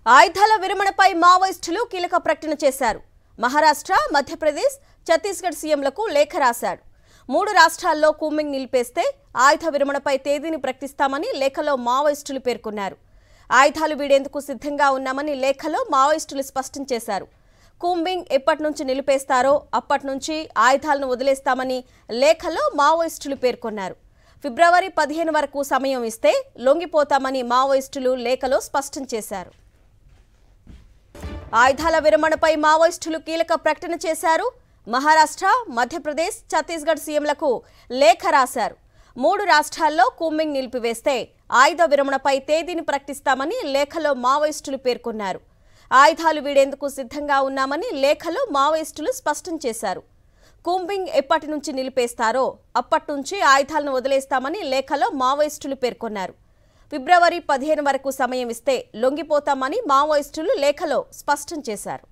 ఆయుధాల విరమణపై మావోయిస్టులు కీలక ప్రకటన చేశారు. మహారాష్ట్ర, మధ్యప్రదేశ్, ఛత్తీస్గఢ్ సీఎంలకు లేఖ రాశారు. 3 రాష్ట్రాల్లో కూంబింగ్ నిలిపేస్తే ఆయుధ విరమణపై తేదీని ప్రకటిస్తామని లేఖలో మావోయిస్టులు పేర్కొన్నారు. ఆయుధాలు వీడేందుకు సిద్ధంగా ఉన్నామని లేఖలో మావోయిస్టులు స్పష్టం చేశారు. కూంబింగ్ ఎప్పటి నుంచి నిలిపేస్తారో అప్పటి నుంచి ఆయుధాలను వదిలేస్తామని లేఖలో మావోయిస్టులు పేర్కొన్నారు. ఫిబ్రవరి 15 వరకు సమయం ఇస్తే లొంగిపోతామని మావోయిస్టులు లేఖలో స్పష్టం చేశారు. ఆయుధాల విరమణపై మావోయిస్టులు కీలక ప్రకటన చేశారు. మహారాష్ట్ర, మధ్యప్రదేశ్, ఛత్తీస్గఢ్ సీఎంలకు లేఖ రాశారు. 3 రాష్ట్రాల్లో కూంబింగ్ నిలిపివేస్తే ఆయుధ విరమణపై తేదీని ప్రకటిస్తామని లేఖలో మావోయిస్టులు పేర్కొన్నారు. ఆయుధాలు వీడేందుకు సిద్ధంగా ఉన్నామని లేఖలో మావోయిస్టులు స్పష్టం చేశారు. కూంబింగ్ ఎప్పటి నుంచి నిలిపేస్తారో అప్పటి నుంచి ఆయుధాలను వదిలేస్తామని లేఖలో మావోయిస్టులు పేర్కొన్నారు. ఫిబ్రవరి 15 వరకు సమయం ఇస్తే లొంగిపోతామని మావోయిస్టులు లేఖలో స్పష్టం చేశారు.